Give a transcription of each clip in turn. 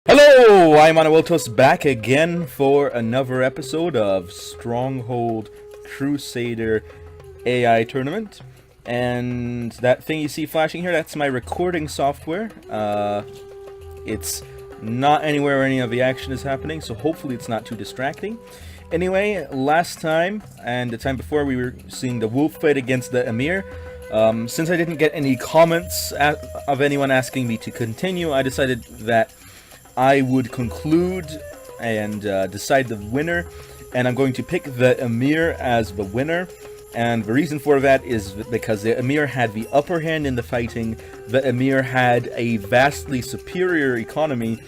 Hello, I'm Anawiltos back again for another episode of Stronghold Crusader AI Tournament. And that thing you see flashing here, that's my recording software. It's not anywhere where any of the action is happening, so hopefully it's not too distracting. Anyway, last time, and the time before, we were seeing the wolf fight against the Emir. Since I didn't get any comments of anyone asking me to continue, I decided that I would conclude and decide the winner, and I'm going to pick the Emir as the winner. And the reason for that is because the Emir had the upper hand in the fighting. The Emir had a vastly superior economy,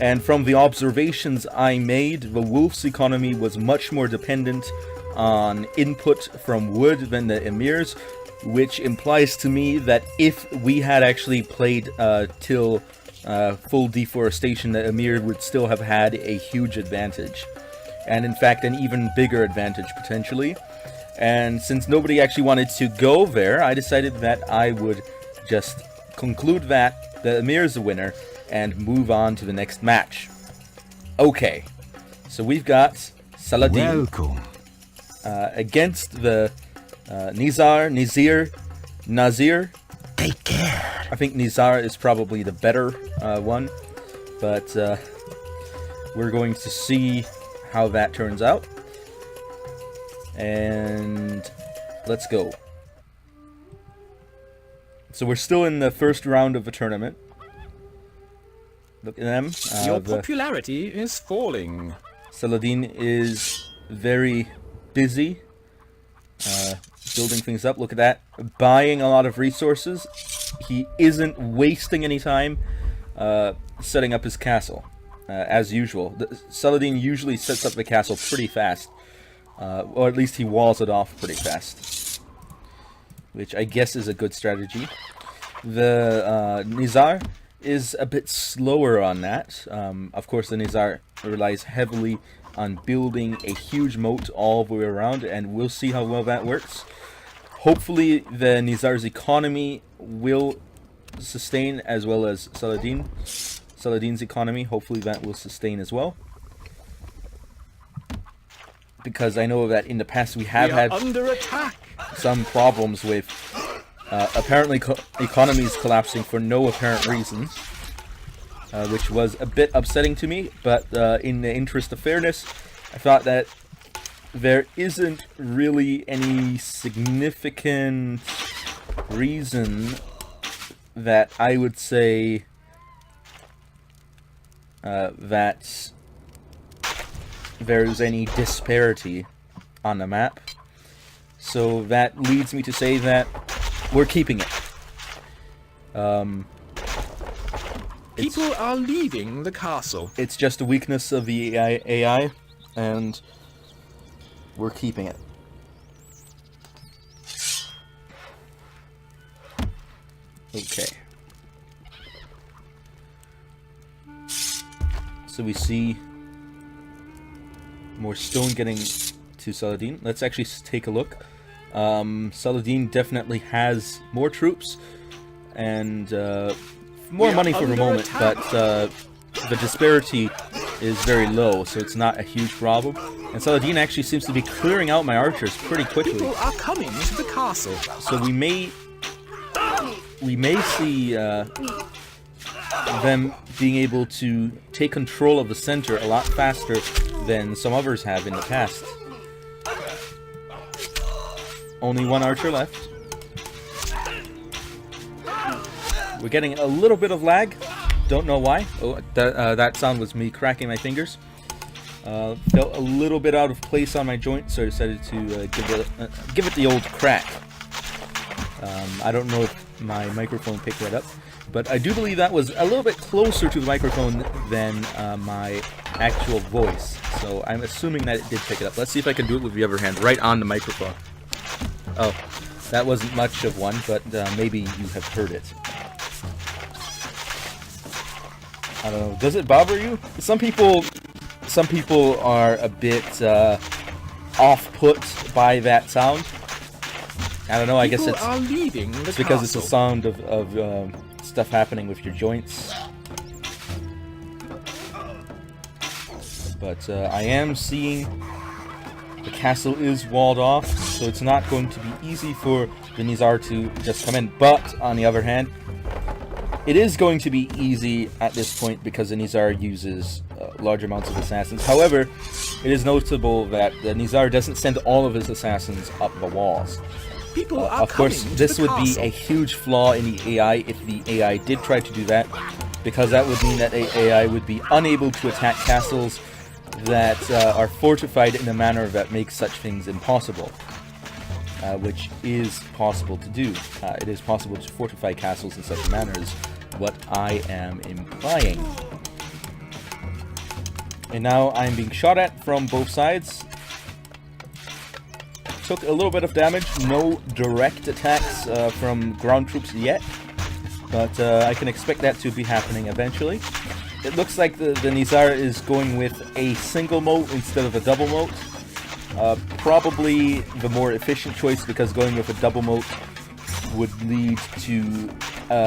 and from the observations I made, the wolf's economy was much more dependent on input from wood than the Emir's, which implies to me that if we had actually played till full deforestation, the Emir would still have had a huge advantage, and in fact an even bigger advantage potentially. And since nobody actually wanted to go there, I decided that I would just conclude that the Emir is the winner and move on to the next match. Okay, so we've got Saladin against the Nazir. Take care. I think Nizar is probably the better one, but we're going to see how that turns out. And let's go. So we're still in the first round of the tournament. Look at them. Your popularity is falling. Saladin is very busy building things up. Look at that. Buying a lot of resources. He isn't wasting any time setting up his castle, as usual. Saladin usually sets up the castle pretty fast. Or at least he walls it off pretty fast, which I guess is a good strategy. The Nizar is a bit slower on that. Of course, the Nizar relies heavily on building a huge moat all the way around, and we'll see how well that works. Hopefully, the Nizar's economy will sustain as well as Saladin's economy. Hopefully, that will sustain as well, because I know that in the past we have had under attack. Some problems with apparently economies collapsing for no apparent reason, which was a bit upsetting to me, but in the interest of fairness, I thought that there isn't really any significant reason that I would say that there's any disparity on the map. So that leads me to say that we're keeping it. People are leaving the castle. It's just a weakness of the AI, and we're keeping it. Okay. So we see more stone getting to Saladin. Let's actually take a look. Saladin definitely has more troops and more money for the moment, but the disparity is very low, so it's not a huge problem. And Saladin actually seems to be clearing out my archers pretty quickly. People are coming to the castle. So we may see them being able to take control of the center a lot faster than some others have in the past. Only one archer left. We're getting a little bit of lag. Don't know why. Oh, that sound was me cracking my fingers. Felt a little bit out of place on my joint, so I decided to give it the old crack. I don't know if my microphone picked that up, but I do believe that was a little bit closer to the microphone than my actual voice. So I'm assuming that it did pick it up. Let's see if I can do it with the other hand, right on the microphone. Oh, that wasn't much of one, but maybe you have heard it. I don't know. Does it bother you? Some people are a bit off-put by that sound. I don't know. I guess it's because it's a sound of stuff happening with your joints. But I am seeing the castle is walled off, so it's not going to be easy for the Nizar to just come in. But on the other hand, it is going to be easy at this point because the Nizar uses large amounts of assassins. However, it is notable that the Nizar doesn't send all of his assassins up the walls. People are Of course, coming to this the would be castle. a huge flaw in the AI if the AI did try to do that, because that would mean that the AI would be unable to attack castles that are fortified in a manner that makes such things impossible, which is possible to do. It is possible to fortify castles in such a manner is what I am implying. And now I'm being shot at from both sides. Took a little bit of damage, no direct attacks from ground troops yet, but I can expect that to be happening eventually. It looks like the Nizar is going with a single moat instead of a double moat. Probably the more efficient choice, because going with a double moat would lead to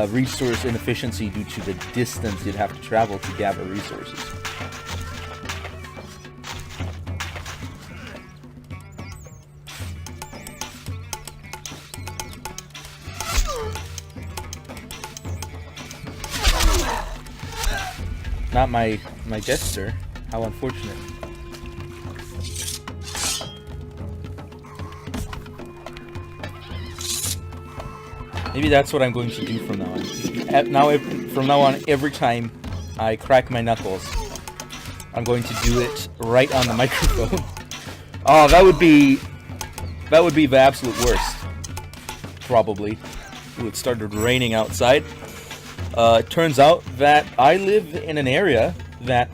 resource inefficiency due to the distance you'd have to travel to gather resources. Not my jester. How unfortunate. Maybe that's what I'm going to do from now on. From now on, every time I crack my knuckles, I'm going to do it right on the microphone. Oh, that would be the absolute worst. Probably. Ooh, it started raining outside. It turns out that I live in an area that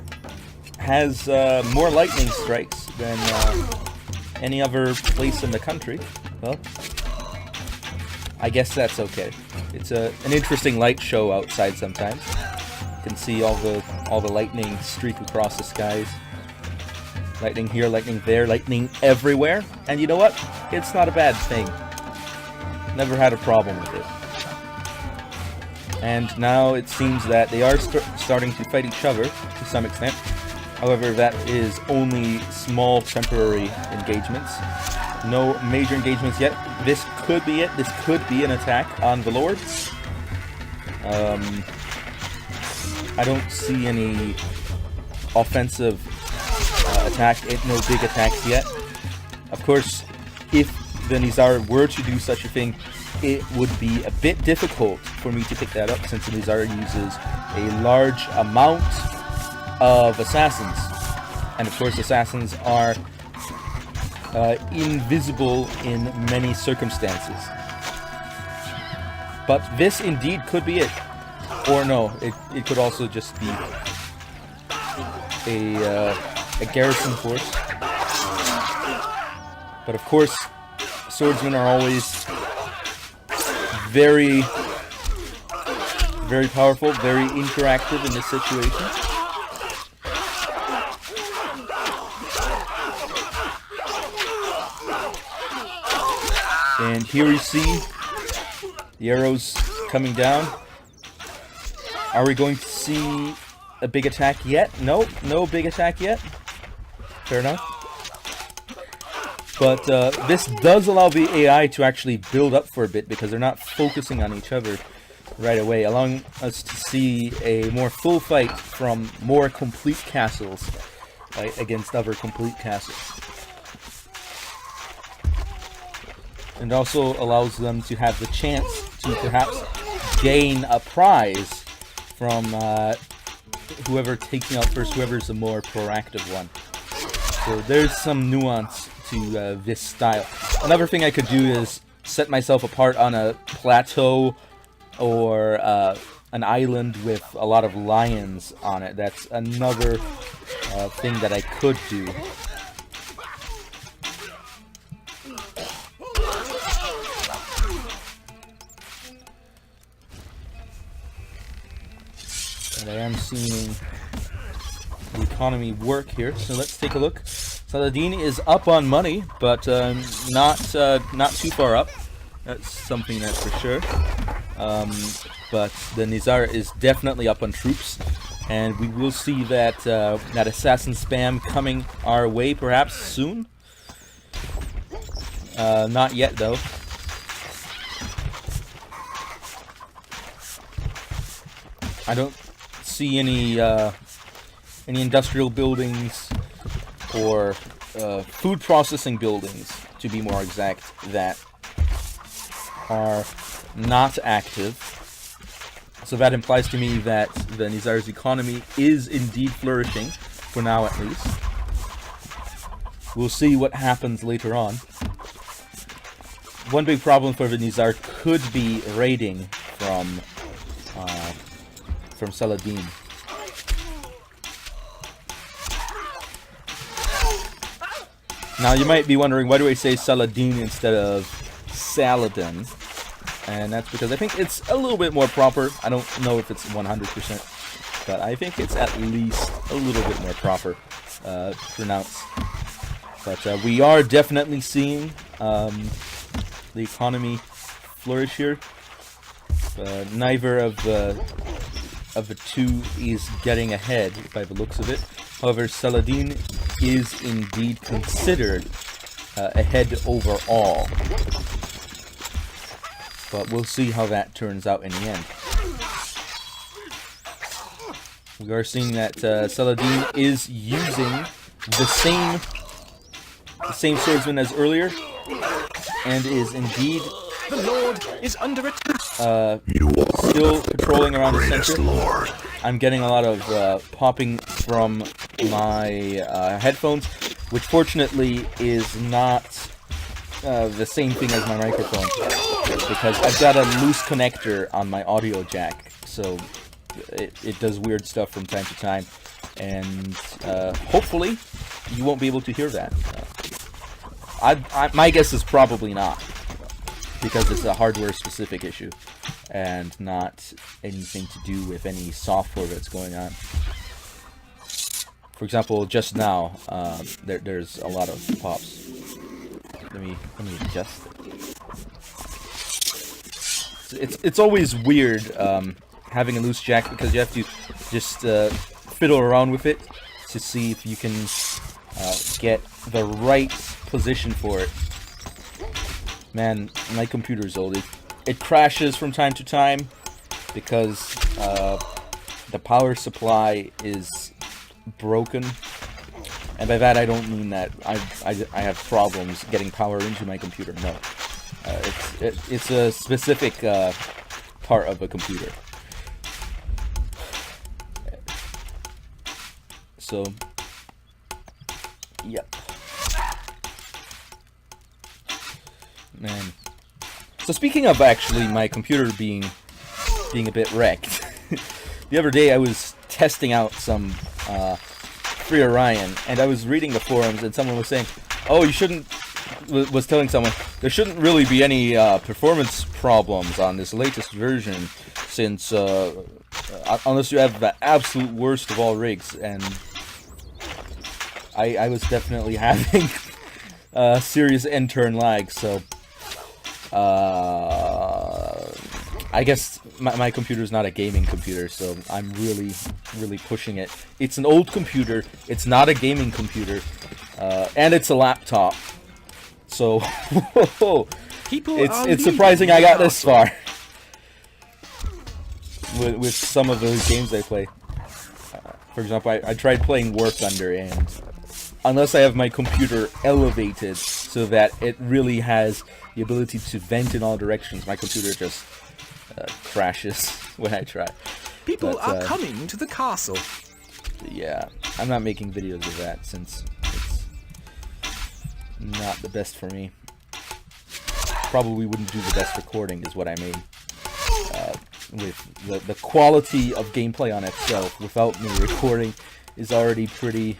has more lightning strikes than any other place in the country. Well, I guess that's okay. It's an interesting light show outside sometimes. You can see all the lightning streak across the skies. Lightning here, lightning there, lightning everywhere. And you know what? It's not a bad thing. Never had a problem with it. And now it seems that they are starting to fight each other to some extent. However, that is only small temporary engagements. No major engagements yet. This could be it. This could be an attack on the Lords. I don't see any offensive attack. No big attacks yet. Of course, if the Nizar were to do such a thing, it would be a bit difficult for me to pick that up, since the Nizar uses a large amount of assassins. And of course, assassins are invisible in many circumstances. But this indeed could be it. Or no, it could also just be a garrison force. But of course, swordsmen are always very, very powerful, very interactive in this situation. And here we see the arrows coming down. Are we going to see a big attack yet? No, no big attack yet. Fair enough. But this does allow the AI to actually build up for a bit, because they're not focusing on each other right away, allowing us to see a more full fight from more complete castles against other complete castles. And also allows them to have the chance to perhaps gain a prize from whoever takes out first, whoever's the more proactive one. So there's some nuance to this style. Another thing I could do is set myself apart on a plateau or an island with a lot of lions on it. That's another thing that I could do. And I am seeing the economy work here, so let's take a look. Saladin is up on money, but not too far up. That's something that's for sure. But the Nizar is definitely up on troops. And we will see that that assassin spam coming our way perhaps soon. Not yet though. I don't see any industrial buildings or food processing buildings, to be more exact, that are not active. So that implies to me that the Nizar's economy is indeed flourishing, for now at least. We'll see what happens later on. One big problem for the Nizar could be raiding from Saladin. Now you might be wondering, why do I say Saladin instead of Saladin? And that's because I think it's a little bit more proper. I don't know if it's 100%, but I think it's at least a little bit more proper pronounced. But we are definitely seeing the economy flourish here. Neither of the two is getting ahead by the looks of it. However, Saladin is indeed considered ahead overall. But we'll see how that turns out in the end. We are seeing that Saladin is using the same swordsman as earlier, and is indeed The Lord is under attack. Still patrolling around the center. Lord. I'm getting a lot of popping from my headphones, which fortunately is not the same thing as my microphone, because I've got a loose connector on my audio jack, so it does weird stuff from time to time, and hopefully you won't be able to hear that. My guess is probably not, because it's a hardware-specific issue, and not anything to do with any software that's going on. For example, just now, there's a lot of pops. Let me adjust it. It's always weird having a loose jack, because you have to just fiddle around with it to see if you can get the right position for it. Man, my computer's old. It crashes from time to time because the power supply is broken. And by that I don't mean that I have problems getting power into my computer. No, it's a specific part of a computer. So, yep. Man. So speaking of actually my computer being a bit wrecked, the other day I was testing out some Free Orion, and I was reading the forums, and someone was saying, "Oh, you shouldn't." Was telling someone there shouldn't really be any performance problems on this latest version, since unless you have the absolute worst of all rigs, and I was definitely having serious end-turn lag, so. I guess my computer's not a gaming computer, so I'm really pushing it. It's an old computer, it's not a gaming computer, and it's a laptop. So, it's surprising I got this far with some of those games I play. For example, I tried playing War Thunder, and unless I have my computer elevated so that it really has the ability to vent in all directions, my computer just crashes when I try. People are coming to the castle. Yeah, I'm not making videos of that since it's not the best for me. Probably wouldn't do the best recording is what I mean. With the quality of gameplay on itself without me recording is already pretty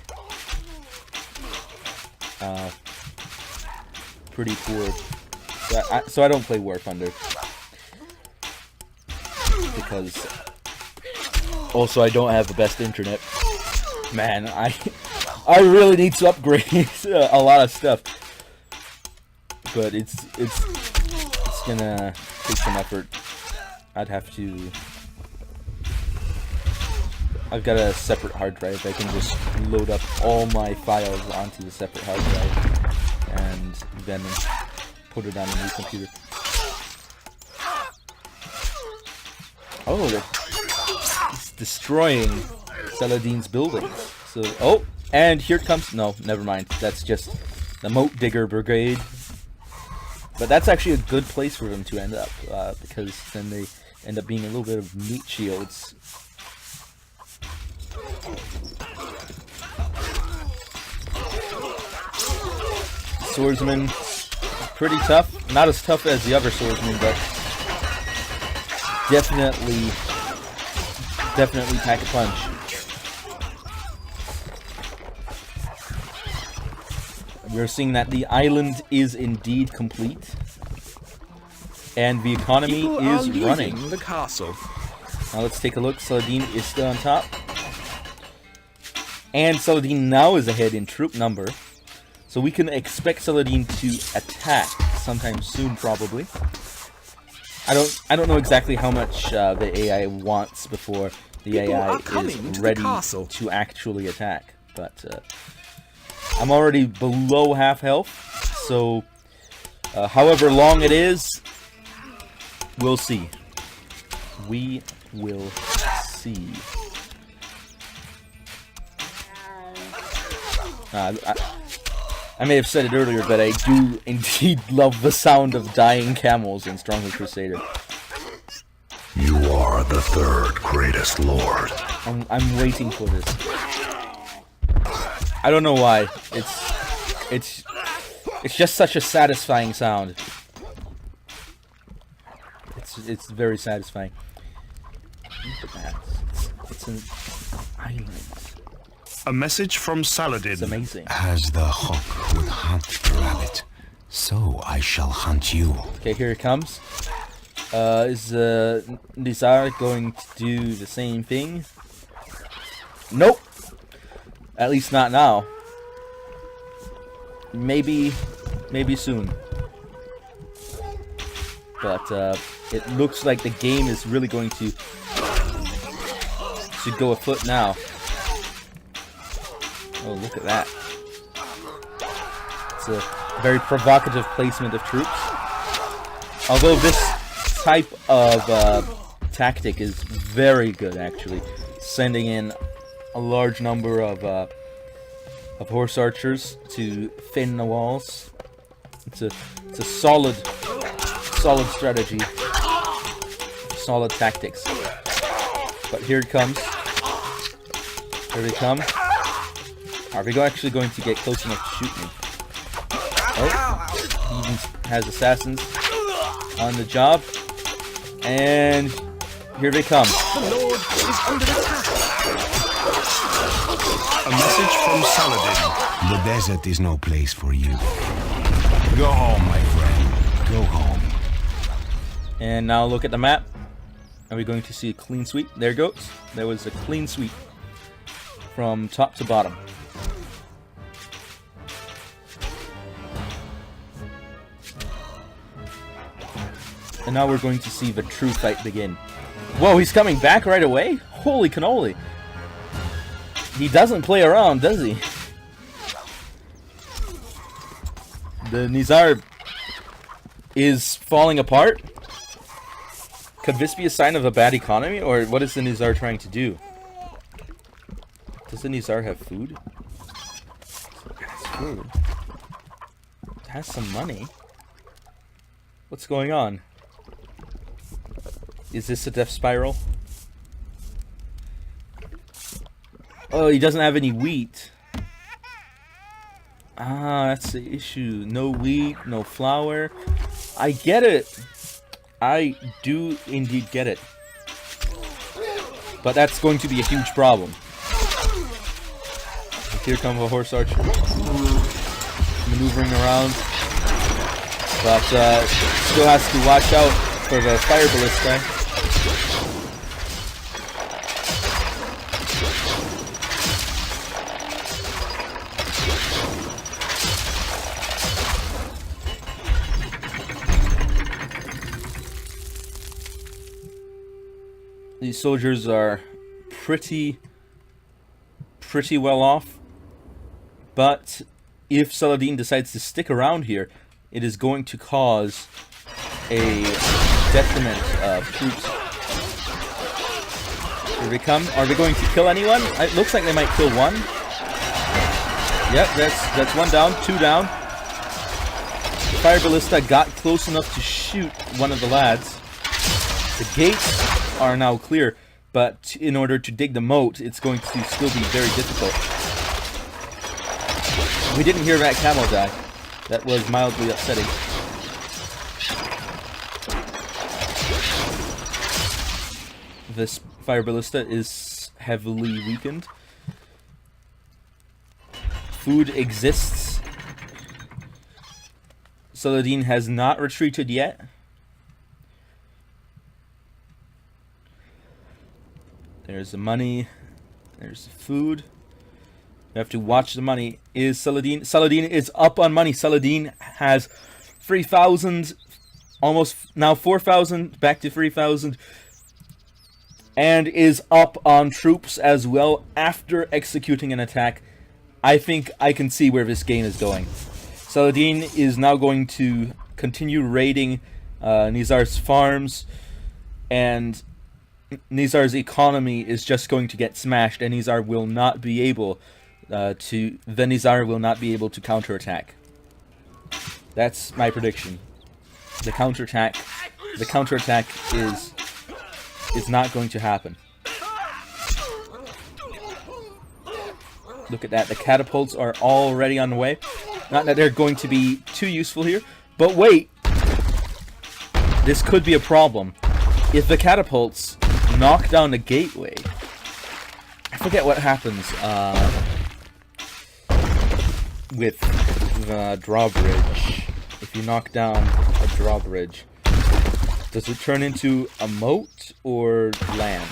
poor. So I don't play War Thunder. Because also I don't have the best internet. Man, I really need to upgrade a lot of stuff. But it's gonna take some effort. I'd have I've got a separate hard drive. I can just load up all my files onto the separate hard drive and then put it on a new computer. Oh, it's destroying Saladin's building. So, oh, and here it comes. No, never mind. That's just the Moat Digger Brigade. But that's actually a good place for them to end up, because then they end up being a little bit of meat shields. Swordsman, pretty tough. Not as tough as the other swordsman, but definitely pack a punch. We're seeing that the island is indeed complete, and the economy is running. The castle. Now let's take a look. Saladin is still on top, and Saladin now is ahead in troop number, so we can expect Saladin to attack sometime soon, probably. I don't know exactly how much the AI wants before the AI is ready to actually attack, but I'm already below half health, so however long it is, we'll see. We will see. I may have said it earlier, but I do indeed love the sound of dying camels in Stronghold Crusader. You are the third greatest lord. I'm waiting for this. I don't know why. It's just such a satisfying sound. It's very satisfying. Look at that. It's an island. A message from Saladin. It's amazing. As the hawk would hunt the rabbit, so I shall hunt you. Okay, here it comes. Is Nizar going to do the same thing? Nope. At least not now. Maybe soon. But it looks like the game is really going to go afoot now. Oh, look at that. It's a very provocative placement of troops. Although this type of tactic is very good, actually. Sending in a large number of horse archers to thin the walls. It's a solid strategy. Solid tactics. But here it comes. Here they come. Are we actually going to get close enough to shoot me? Oh, he even has assassins on the job. And here they come. The Lord is under attack. A message from Saladin. The desert is no place for you. Go home, my friend. Go home. And now look at the map. Are we going to see a clean sweep? There it goes. There was a clean sweep from top to bottom. And now we're going to see the true fight begin. Whoa, he's coming back right away? Holy cannoli. He doesn't play around, does he? The Nizar is falling apart? Could this be a sign of a bad economy? Or what is the Nizar trying to do? Does the Nizar have food? It has food. It has some money. What's going on? Is this a death spiral? Oh, he doesn't have any wheat. Ah, that's the issue. No wheat, no flour. I get it. I do indeed get it. But that's going to be a huge problem. Here comes a horse archer. Maneuvering around. But still has to watch out for the fire ballista. These soldiers are pretty pretty well off. But if Saladin decides to stick around here, it is going to cause a detriment of troops. Here they come. Are they going to kill anyone? It looks like they might kill one. Yep, that's one down, two down. The fire ballista got close enough to shoot one of the lads. The gates are now clear, but in order to dig the moat, it's going to still be very difficult. We didn't hear that camel die. That was mildly upsetting. This fire ballista is heavily weakened. Food exists. Saladin has not retreated yet. There's the money. There's the food. You have to watch the money. Is Saladin? Saladin is up on money. Saladin has 3,000, almost now 4,000, back to 3,000. And is up on troops as well after executing an attack. I think I can see where this game is going. Saladin is now going to continue raiding Nizar's farms, and Nizar's economy is just going to get smashed, and Nizar will not be able to counterattack. That's my prediction. The counterattack is not going to happen. Look at that. The catapults are already on the way. Not that they're going to be too useful here. But wait. This could be a problem. If the catapults knock down the gateway... I forget what happens with the drawbridge. If you knock down a drawbridge, does it turn into a moat or land?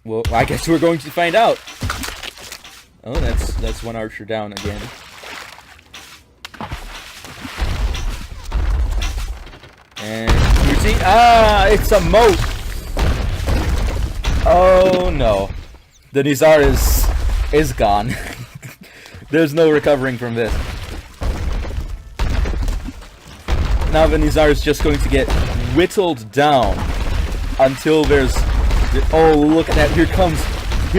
Well, I guess we're going to find out. Oh, that's one archer down again. And you see, it's a moat. Oh no, the Nizar is gone. There's no recovering from this. Now the Nizar is just going to get whittled down until there's... Oh, look at that! Here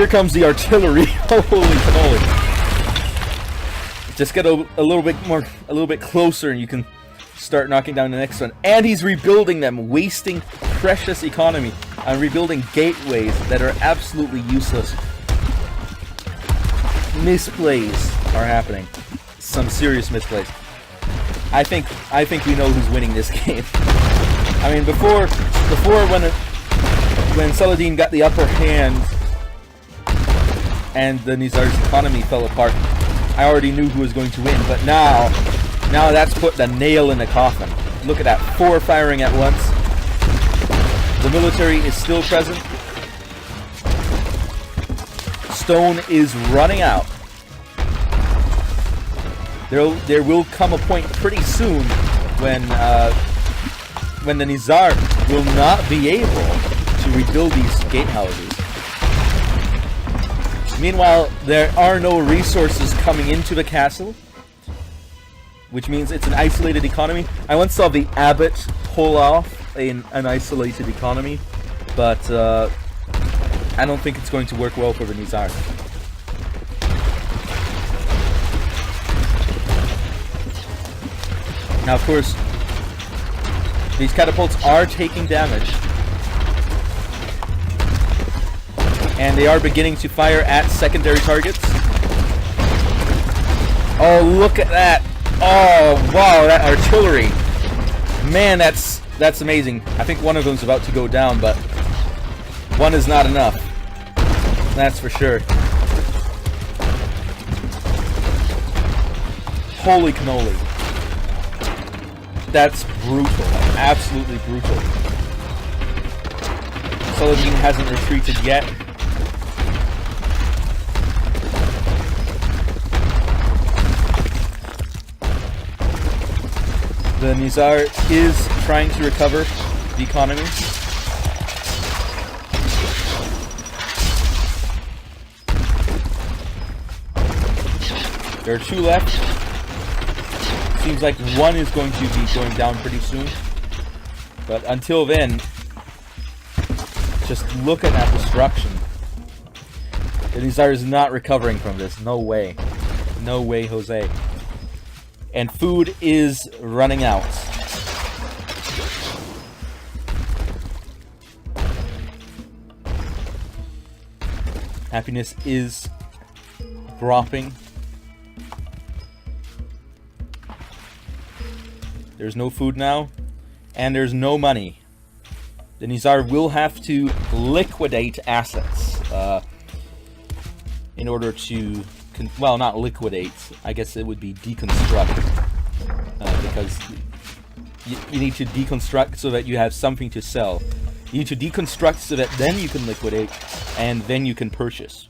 comes the artillery! Holy cannoli! Just get a little bit closer, and you can start knocking down the next one. And he's rebuilding them, wasting precious economy on rebuilding gateways that are absolutely useless. Misplays are happening. Some serious misplays. I think we know who's winning this game. I mean, before when Saladin got the upper hand and the Nizar's economy fell apart, I already knew who was going to win. But now that's put the nail in the coffin. Look at that, 4 firing at once. The military is still present. Stone is running out. There will come a point pretty soon when the Nizar will not be able to rebuild these gatehouses. Meanwhile, there are no resources coming into the castle, which means it's an isolated economy. I once saw the abbot pull off an isolated economy, but I don't think it's going to work well for the Nizar. Now, of course, these catapults are taking damage, and they are beginning to fire at secondary targets. Oh, look at that! Oh, wow, that artillery! Man, that's amazing. I think one of them's about to go down, but one is not enough. That's for sure. Holy cannoli. That's brutal. Absolutely brutal. Saladin hasn't retreated yet. The Nizar is trying to recover the economy. There are 2 left. Seems like one is going to be going down pretty soon. But until then, just look at that destruction. The Nizar is not recovering from this. No way. No way, Jose. And food is running out. Happiness is dropping. There's no food now, and there's no money. The Nizar will have to liquidate assets in order to, well, not liquidate. I guess it would be deconstruct, because you need to deconstruct so that you have something to sell. You need to deconstruct so that then you can liquidate, and then you can purchase.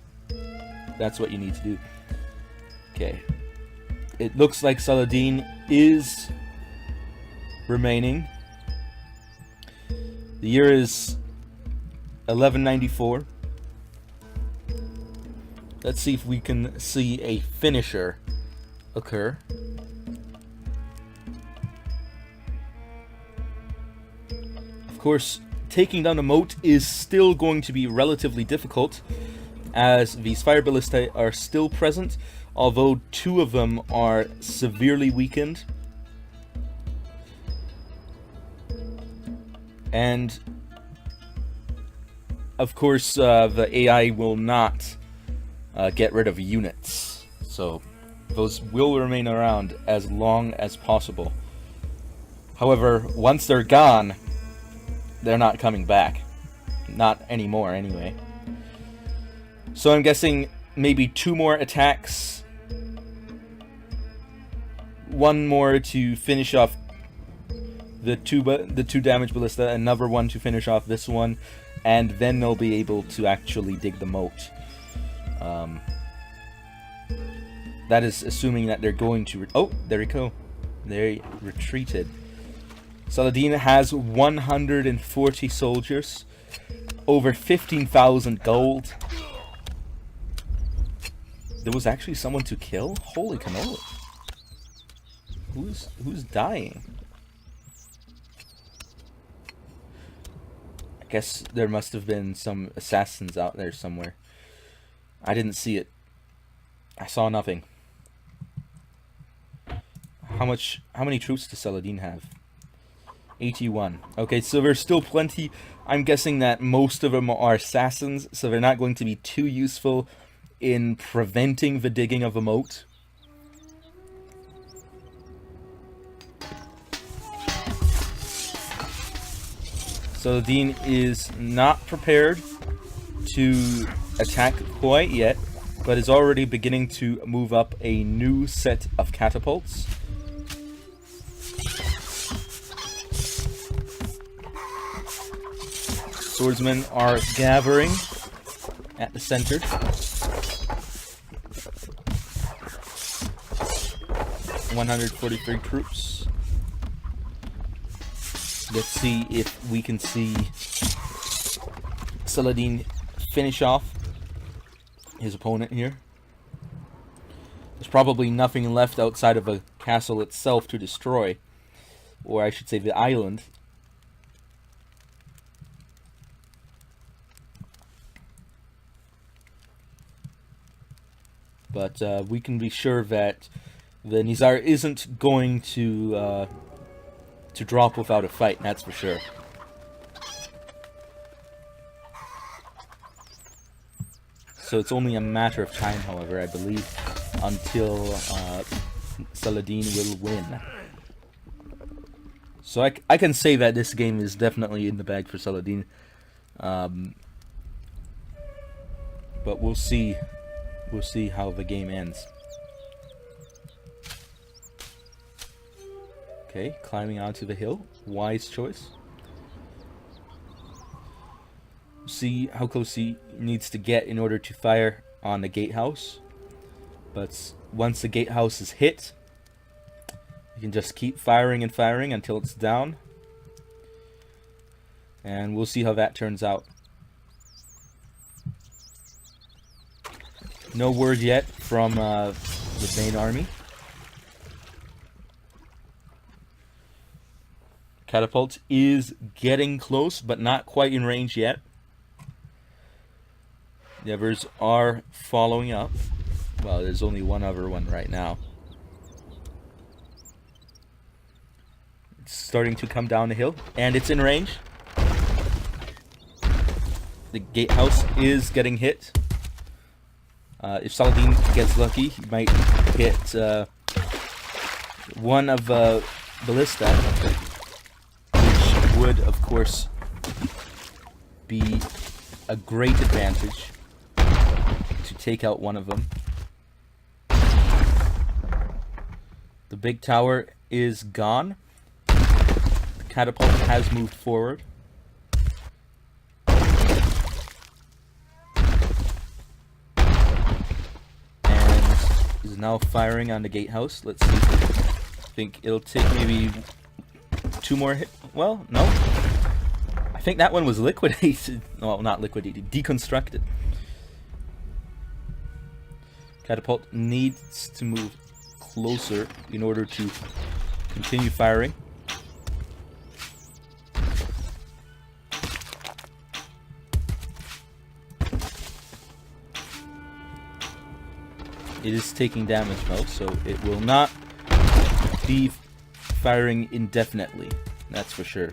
That's what you need to do. Okay. It looks like Saladin is remaining. The year is 1194. Let's see if we can see a finisher occur. Of course, taking down the moat is still going to be relatively difficult, as these fire ballistae are still present, although 2 of them are severely weakened. And of course, the AI will not get rid of units, so those will remain around as long as possible. However, once they're gone, they're not coming back. Not anymore, anyway. So I'm guessing maybe 2 more attacks. 1 more to finish off the two damage ballista, another one to finish off this one, and then they'll be able to actually dig the moat. That is assuming that they're going to... oh, there we go. They retreated. Saladin has 140 soldiers, over 15,000 gold. There was actually someone to kill? Holy cannoli. Who's dying? I guess there must have been some assassins out there somewhere. I didn't see it. I saw nothing. How many troops does Saladin have? 81. Okay, so there's still plenty. I'm guessing that most of them are assassins, so they're not going to be too useful in preventing the digging of a moat. Saladin is not prepared to attack quite yet, but is already beginning to move up a new set of catapults. Swordsmen are gathering at the center. $143 troops. Let's see if we can see Saladin finish off his opponent here. There's probably nothing left outside of the castle itself to destroy. Or I should say the island. But we can be sure that the Nizar isn't going to drop without a fight, that's for sure. So it's only a matter of time, however, I believe, until Saladin will win. So I can say that this game is definitely in the bag for Saladin. But we'll see. We'll see how the game ends. Okay, climbing onto the hill. Wise choice. See how close he needs to get in order to fire on the gatehouse. But once the gatehouse is hit, you can just keep firing and firing until it's down. And we'll see how that turns out. No word yet from the main army. Catapult is getting close, but not quite in range yet. The others are following up. Well, there's only one other one right now. It's starting to come down the hill, and it's in range. The gatehouse is getting hit. If Saladin gets lucky, he might hit one of ballista, which would, of course, be a great advantage to take out one of them. The big tower is gone. The catapult has moved forward. Is now firing on the gatehouse. Let's see. I think it'll take maybe 2 more hit. Well, no. I think that one was liquidated. Well, not liquidated. Deconstructed. Catapult needs to move closer in order to continue firing. It is taking damage though, so it will not be firing indefinitely. That's for sure.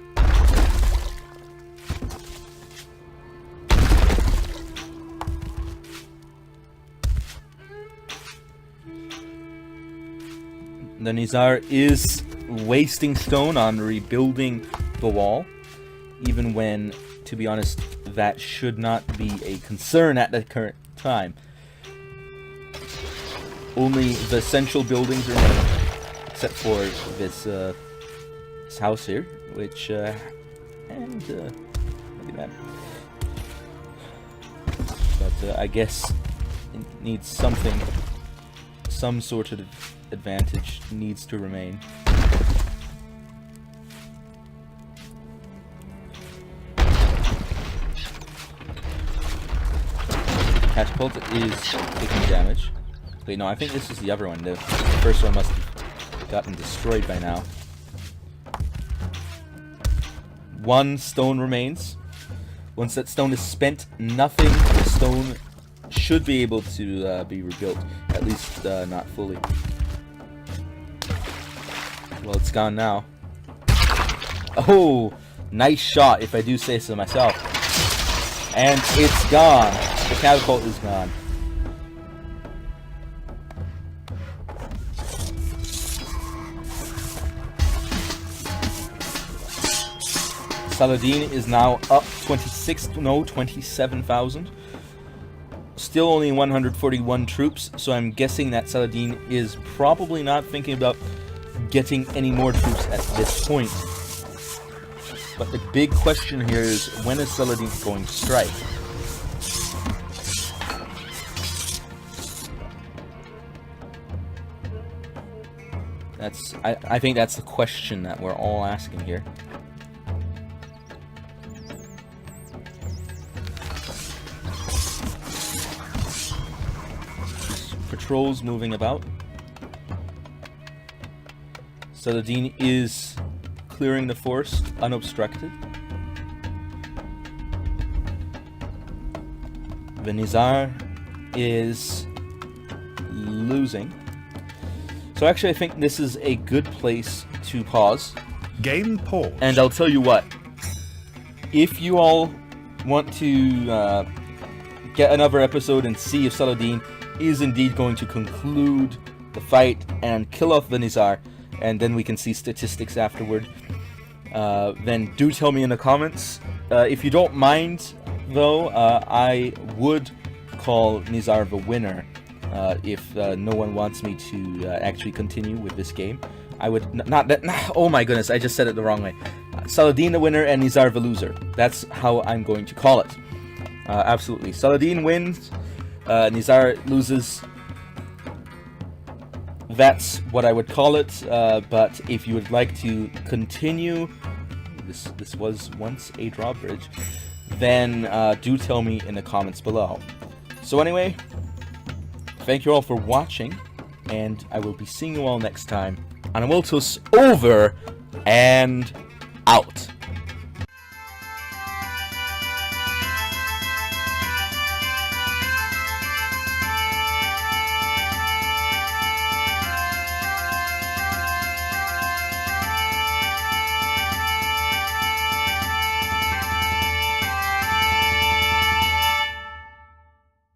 The Nizar is wasting stone on rebuilding the wall, even when, to be honest, that should not be a concern at the current time. Only the central buildings remain, except for this house here, which look at that. But I guess it needs something, some sort of advantage needs to remain. Catapult is taking damage. Wait, no, I think this is the other one. The first one must have gotten destroyed by now. 1 stone remains. Once that stone is spent, nothing. The stone should be able to be rebuilt. At least not fully. Well, it's gone now. Oh, nice shot, if I do say so myself. And it's gone. The catapult is gone. Saladin is now up 27,000. Still only 141 troops, so I'm guessing that Saladin is probably not thinking about getting any more troops at this point. But the big question here is, when is Saladin going to strike? I think that's the question that we're all asking here. Patrols moving about. Saladin is clearing the forest unobstructed. The Nizar is losing. So actually I think this is a good place to pause. Game pause. And I'll tell you what. If you all want to get another episode and see if Saladin is indeed going to conclude the fight and kill off the Nizar, and then we can see statistics afterward, then do tell me in the comments. If you don't mind, though, I would call Nizar the winner if no one wants me to actually continue with this game. I would oh my goodness, I just said it the wrong way. Saladin the winner and Nizar the loser. That's how I'm going to call it. Absolutely. Saladin wins, Nizar loses. That's what I would call it, but if you would like to continue, this was once a drawbridge, then do tell me in the comments below. So anyway, thank you all for watching. and I will be seeing you all next time. And Wiltus over and out.